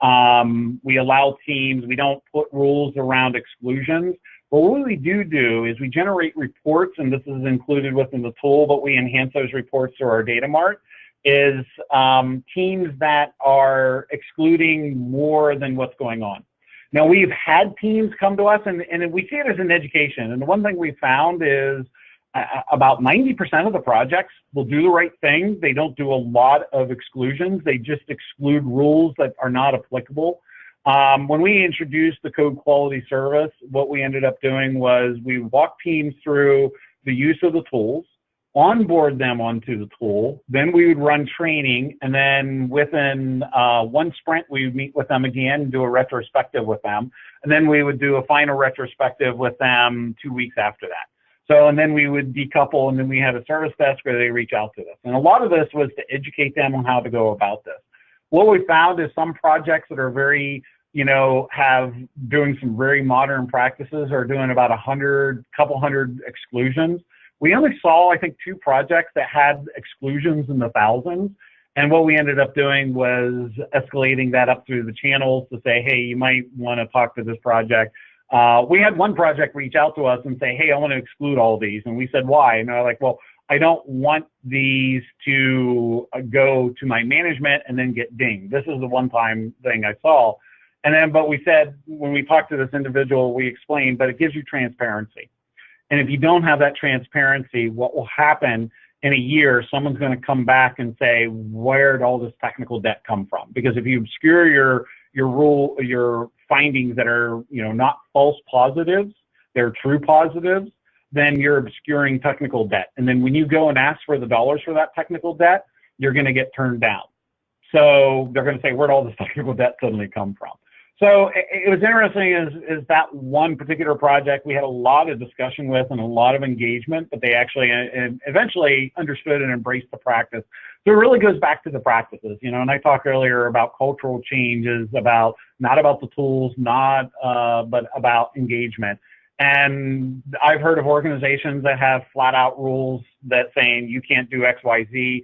We allow teams, we don't put rules around exclusions, but what we do is we generate reports, and this is included within the tool, but we enhance those reports through our data mart, is teams that are excluding more than what's going on. Now, we've had teams come to us, and we see it as an education. And the one thing we found is about 90% of the projects will do the right thing. They don't do a lot of exclusions. They just exclude rules that are not applicable. When we introduced the code quality service, what we ended up doing was we walked teams through the use of the tools, onboard them onto the tool, then we would run training, and then within one sprint, we would meet with them again and do a retrospective with them, and then we would do a final retrospective with them 2 weeks after that. So, and then we would decouple, and then we had a service desk where they reach out to us. And a lot of this was to educate them on how to go about this. What we found is some projects that are very, have doing some very modern practices are doing about couple hundred exclusions. We only saw, I think, 2 projects that had exclusions in the thousands. And what we ended up doing was escalating that up through the channels to say, hey, you might want to talk to this project. We had one project reach out to us and say, hey, I want to exclude all these. And we said, why? And they're like, well, I don't want these to go to my management and then get dinged. This is the one-time thing I saw. And then, but we said, when we talked to this individual, we explained, but it gives you transparency. And if you don't have that transparency, what will happen in a year, someone's going to come back and say, where did all this technical debt come from? Because if you obscure your findings that are, not false positives, they're true positives, then you're obscuring technical debt. And then when you go and ask for the dollars for that technical debt, you're going to get turned down. So they're going to say, where'd all this technical debt suddenly come from? So it was interesting is that one particular project we had a lot of discussion with and a lot of engagement, but they actually eventually understood and embraced the practice. So it really goes back to the practices, and I talked earlier about cultural changes, not about the tools, but about engagement. And I've heard of organizations that have flat out rules that saying you can't do X, Y, Z.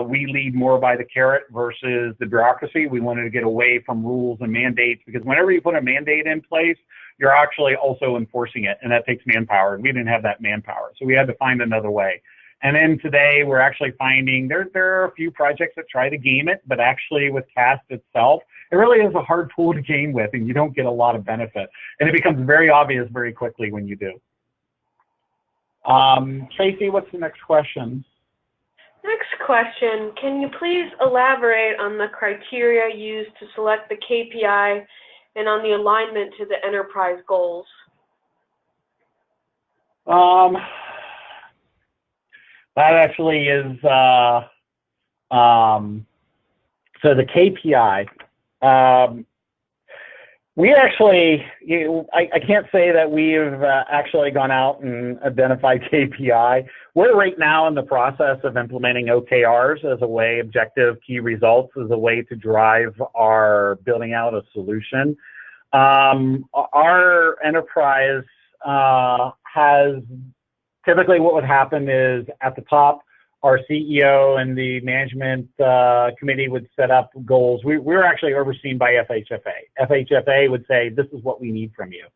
We lead more by the carrot versus the bureaucracy. We wanted to get away from rules and mandates because whenever you put a mandate in place, you're actually also enforcing it, and that takes manpower. And we didn't have that manpower, so we had to find another way. And then today, we're actually finding there are a few projects that try to game it, but actually with CAST itself, it really is a hard tool to game with, and you don't get a lot of benefit. And it becomes very obvious very quickly when you do. Tracy, what's the next question? Next question, can you please elaborate on the criteria used to select the KPI and on the alignment to the enterprise goals? That actually is, so the KPI, We actually, I can't say that we've actually gone out and identified KPI. We're right now in the process of implementing OKRs as a way, objective key results, as a way to drive our building out a solution. Our enterprise has, typically what would happen is at the top, our CEO and the management committee would set up goals. We're actually overseen by FHFA. FHFA would say, this is what we need from you.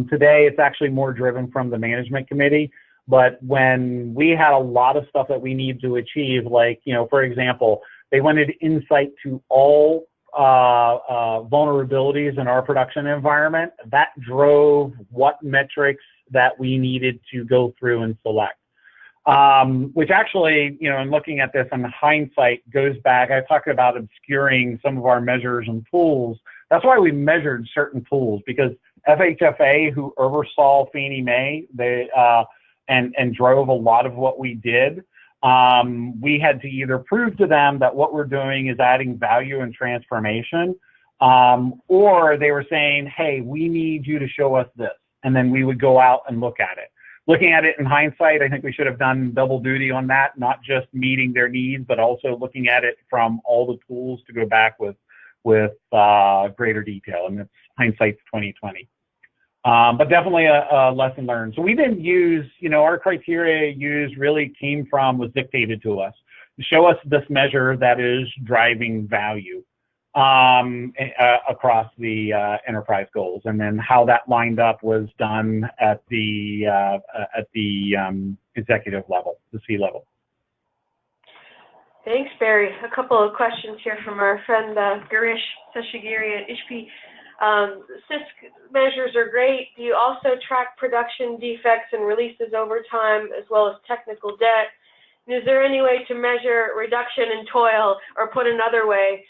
Today, it's actually more driven from the management committee. But when we had a lot of stuff that we need to achieve, like, for example, they wanted insight to all vulnerabilities in our production environment. That drove what metrics that we needed to go through and select. Which actually, in looking at this in hindsight, goes back. I talked about obscuring some of our measures and tools. That's why we measured certain tools, because FHFA, who oversaw Fannie Mae, and drove a lot of what we did, we had to either prove to them that what we're doing is adding value and transformation, or they were saying, hey, we need you to show us this. And then we would go out and look at it. Looking at it in hindsight, I think we should have done double duty on that, not just meeting their needs, but also looking at it from all the tools to go back with greater detail. And it's hindsight's 2020. But definitely a lesson learned. So we didn't use, our criteria used really was dictated to us. Show us this measure that is driving value across the enterprise goals, and then how that lined up was done at the executive level, the C level. Thanks, Barry. A couple of questions here from our friend Girish Seshagiri at ISHP. CISQ measures are great. Do you also track production defects and releases over time, as well as technical debt? And is there any way to measure reduction in toil, or put another way,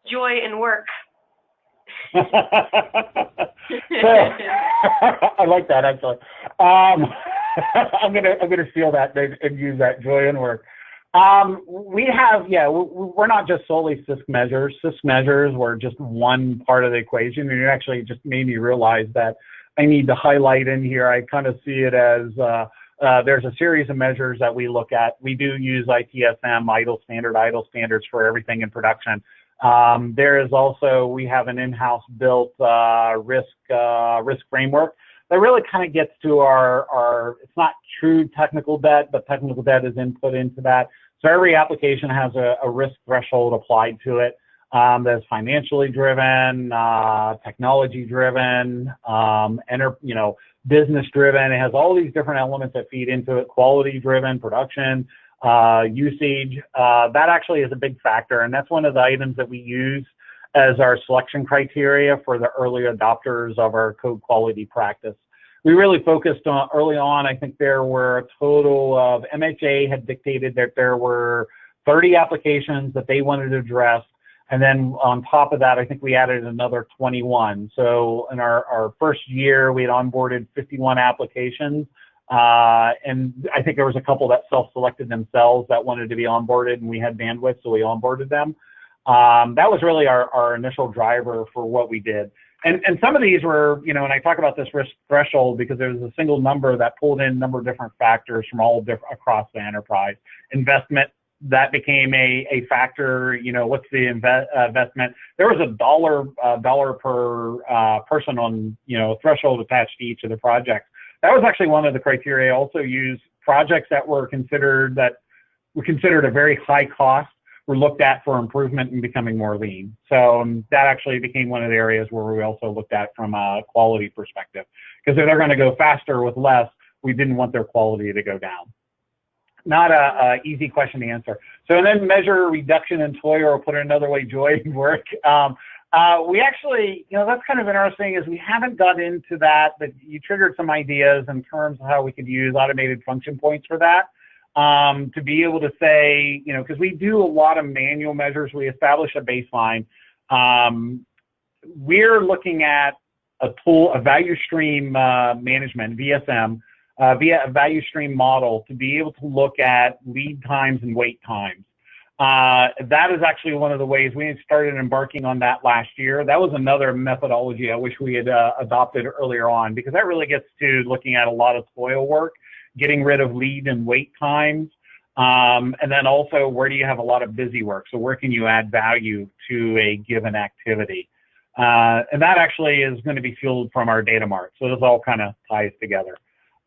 joy in work? I like that, actually. I'm gonna steal that and use that, joy in work. We have, we're not just solely CISQ measures. CISQ measures were just one part of the equation, and it actually just made me realize that I need to highlight in here. I kind of see it as there's a series of measures that we look at. We do use ITSM, idle standards for everything in production. There is also, we have an in-house built risk framework that really kind of gets to our, it's not true technical debt, but technical debt is input into that. So every application has a risk threshold applied to it. That's financially driven, technology driven, business driven. It has all these different elements that feed into it, quality driven, production, usage. That actually is a big factor, and that's one of the items that we use as our selection criteria for the early adopters of our code quality practice. We really focused on early on. I think there were a total of, MHA had dictated that there were 30 applications that they wanted to address, and then on top of that, I think we added another 21. So in our first year, we had onboarded 51 applications. And I think there was a couple that self-selected themselves that wanted to be onboarded, and we had bandwidth, so we onboarded them. That was really our initial driver for what we did. And some of these were, and I talk about this risk threshold because there was a single number that pulled in a number of different factors from all across the enterprise. Investment, that became a factor. What's the investment? There was a dollar per person on, threshold attached to each of the projects. That was actually one of the criteria. I also used projects that were considered a very high cost, were looked at for improvement and becoming more lean. So that actually became one of the areas where we also looked at from a quality perspective. Because if they're going to go faster with less, we didn't want their quality to go down. Not a easy question to answer. So and then measure reduction in toil, or put it another way, joy in work. We actually, that's kind of interesting, is we haven't got into that, but you triggered some ideas in terms of how we could use automated function points for that. To be able to say, because we do a lot of manual measures, we establish a baseline. We're looking at a tool, a value stream management, VSM, via a value stream model, to be able to look at lead times and wait times. That is actually one of the ways we started embarking on that last year. That was another methodology I wish we had adopted earlier on, because that really gets to looking at a lot of toil work, getting rid of lead and wait times, and then also where do you have a lot of busy work? So where can you add value to a given activity? And that actually is going to be fueled from our data mart. So this all kind of ties together.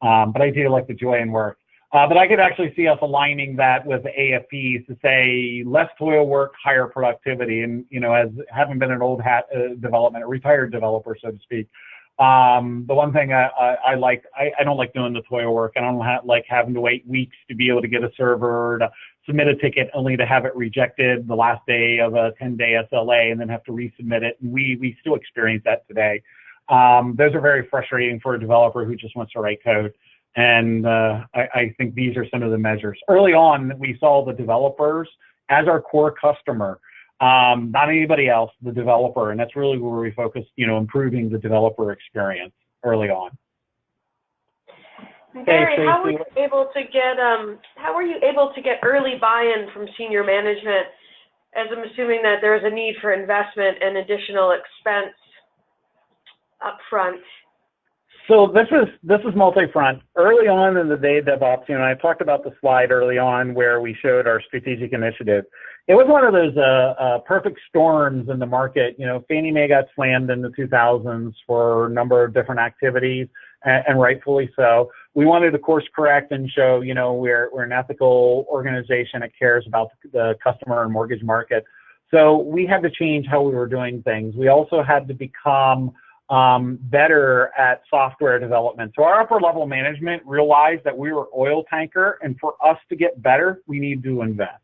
But I do like the joy in work. But I could actually see us aligning that with AFPs to say less toil work, higher productivity. And, you know, as having been an old hat development, a retired developer, so to speak, the one thing I like, I don't like doing the toil work. I don't like having to wait weeks to be able to get a server to submit a ticket only to have it rejected the last day of a 10-day SLA and then have to resubmit it. And we still experience that today. Those are very frustrating for a developer who just wants to write code. And I think these are some of the measures. Early on, we saw the developers as our core customer, not anybody else, the developer. And that's really where we focused, you know, improving the developer experience early on. Barry, how were you able to get early buy-in from senior management, as I'm assuming that there was a need for investment and additional expense up front? So this is multi-front. Early on in the day of DevOps, you know, I talked about the slide early on where we showed our strategic initiative. It was one of those perfect storms in the market. You know, Fannie Mae got slammed in the 2000s for a number of different activities, and rightfully so. We wanted to course correct and show, you know, we're an ethical organization that cares about the customer and mortgage market. So we had to change how we were doing things. We also had to become better at software development. So our upper level management realized that we were oil tanker, and for us to get better, we need to invest.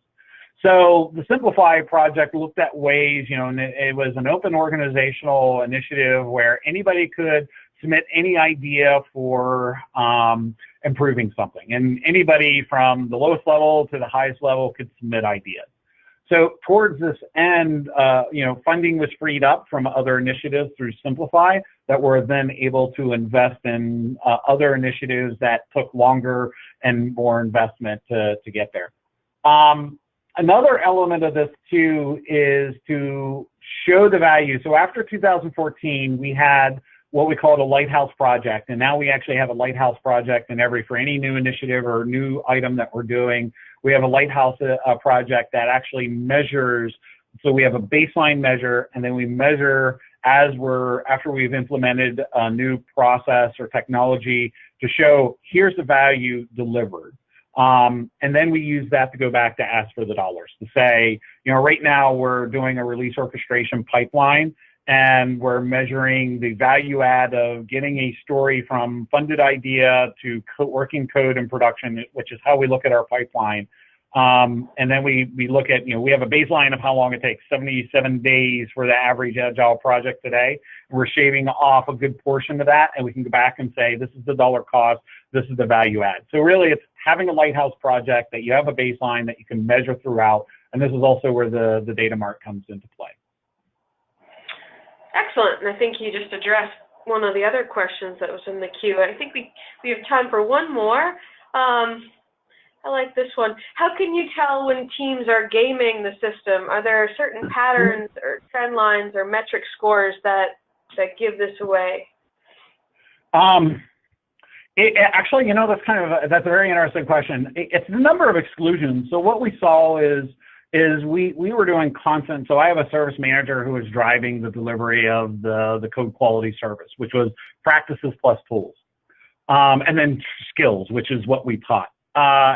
So the Simplify project looked at ways, you know, and it was an open organizational initiative where anybody could submit any idea for improving something, and anybody from the lowest level to the highest level could submit ideas. So towards this end, you know, funding was freed up from other initiatives through Simplify that were then able to invest in other initiatives that took longer and more investment to get there. Another element of this too is to show the value. So after 2014, we had what we called a lighthouse project, and now we actually have a lighthouse project for any new initiative or new item that we're doing. We have a lighthouse project that actually measures. So we have a baseline measure, and then we measure after we've implemented a new process or technology to show here's the value delivered. And then we use that to go back to ask for the dollars, to say, you know, right now we're doing a release orchestration pipeline, and we're measuring the value add of getting a story from funded idea to working code and production, which is how we look at our pipeline. And then we look at, you know, we have a baseline of how long it takes, 77 days for the average Agile project today. We're shaving off a good portion of that, and we can go back and say, this is the dollar cost, this is the value add. So really it's having a lighthouse project that you have a baseline that you can measure throughout, and this is also where the data mart comes into play. Excellent, and I think you just addressed one of the other questions that was in the queue. I think we have time for one more. I like this one. How can you tell when teams are gaming the system? Are there certain patterns or trend lines or metric scores that give this away? Actually, you know, that's a very interesting question. It's the number of exclusions. So what we saw is we were doing constant. So I have a service manager who was driving the delivery of the code quality service, which was practices plus tools, and then skills, which is what we taught.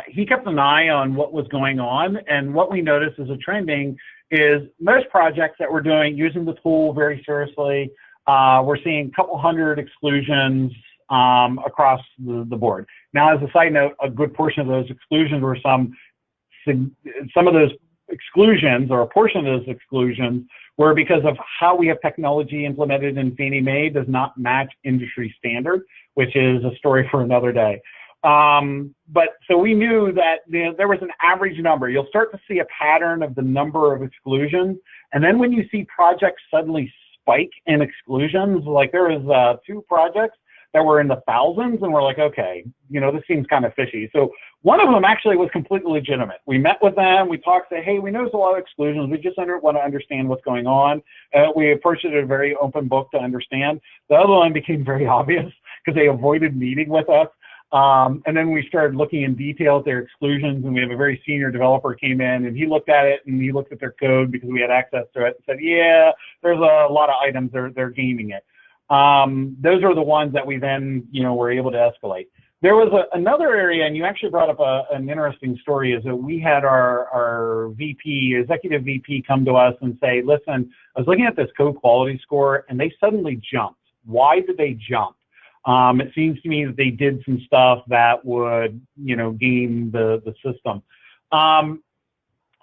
He kept an eye on what was going on, and what we noticed as a trending is most projects that we're doing using the tool very seriously, we're seeing a couple hundred exclusions across the board. Now, as a side note, a good portion of those exclusions were some of those exclusions, or a portion of those exclusions, were because of how we have technology implemented in Fannie Mae does not match industry standard, which is a story for another day. But so we knew that, you know, there was an average number. You'll start to see a pattern of the number of exclusions, and then when you see projects suddenly spike in exclusions, like there was 2 projects that were in the thousands, and we're like, okay, this seems kind of fishy. So one of them actually was completely legitimate. We met with them, we talked, say, hey, we noticed a lot of exclusions, we just want to understand what's going on. We approached it as a very open book to understand. The other one became very obvious because they avoided meeting with us. And then we started looking in detail at their exclusions, and we have a very senior developer came in, and he looked at it, and he looked at their code because we had access to it, and said, yeah, there's a lot of items, they're gaming it. Those are the ones that we then, were able to escalate. There was another area, and you actually brought up an interesting story, is that we had our VP, executive VP, come to us and say, listen, I was looking at this code quality score, and they suddenly jumped. Why did they jump? It seems to me that they did some stuff that would, game the system.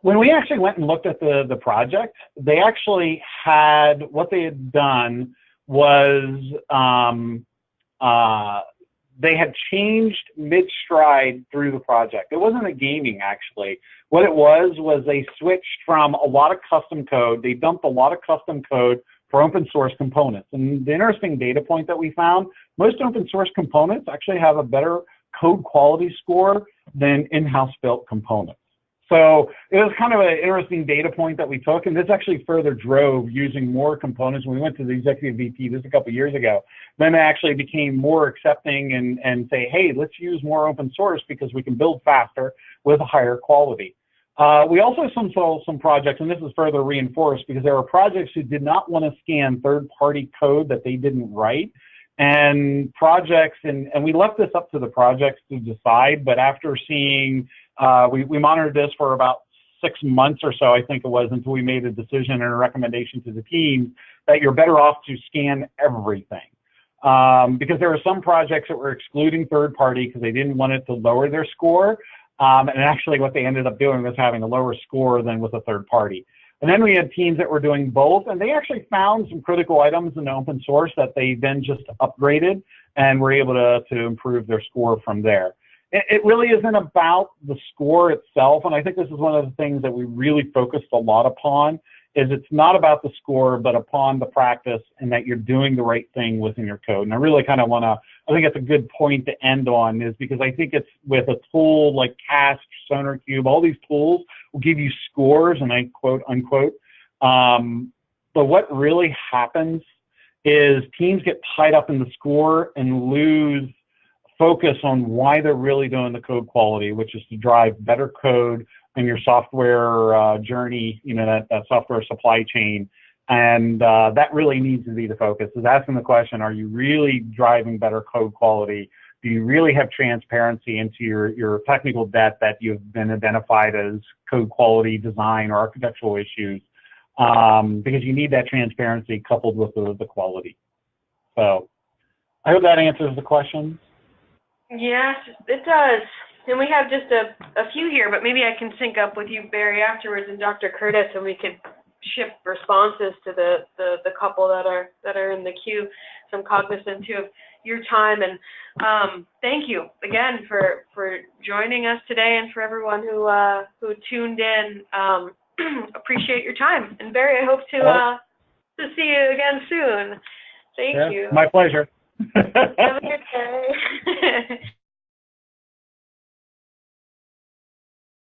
When we actually went and looked at the project, they actually had, what they had done was they had changed mid-stride through the project. It wasn't a gaming, actually. What it was they switched from a lot of custom code. They dumped a lot of custom code for open source components. And the interesting data point that we found, most open source components actually have a better code quality score than in-house built components. So it was kind of an interesting data point that we took, and this actually further drove using more components. When we went to the executive VP this a couple of years ago, then they actually became more accepting and say, hey, let's use more open source because we can build faster with a higher quality. We also saw some projects, and this is further reinforced because there were projects who did not want to scan third-party code that they didn't write. And projects, and we left this up to the projects to decide, but after seeing, we monitored this for about 6 months or so, I think it was, until we made a decision and a recommendation to the team that you're better off to scan everything. Because there were some projects that were excluding third-party because they didn't want it to lower their score. And actually what they ended up doing was having a lower score than with a third party. And then we had teams that were doing both, and they actually found some critical items in the open source that they then just upgraded and were able to improve their score from there. It really isn't about the score itself, and I think this is one of the things that we really focused a lot upon, is it's not about the score, but upon the practice and that you're doing the right thing within your code. And I really kind of want to, I think it's a good point to end on, is because I think it's with a tool like CASQ, SonarQube, all these tools will give you scores, and I quote unquote. But what really happens is teams get tied up in the score and lose focus on why they're really doing the code quality, which is to drive better code in your software journey, that software supply chain. And that really needs to be the focus, is asking the question, are you really driving better code quality? Do you really have transparency into your technical debt that you've been identified as code quality, design, or architectural issues? Because you need that transparency coupled with the quality. So I hope that answers the question. Yes, it does. And we have just a few here, but maybe I can sync up with you, Barry, afterwards, and Dr. Curtis, and we could ship responses to the couple that are in the queue. So I'm cognizant too of your time, and thank you again for joining us today, and for everyone who tuned in. Appreciate your time, and Barry, I hope to see you again soon. Thank you. My pleasure. Have a good day.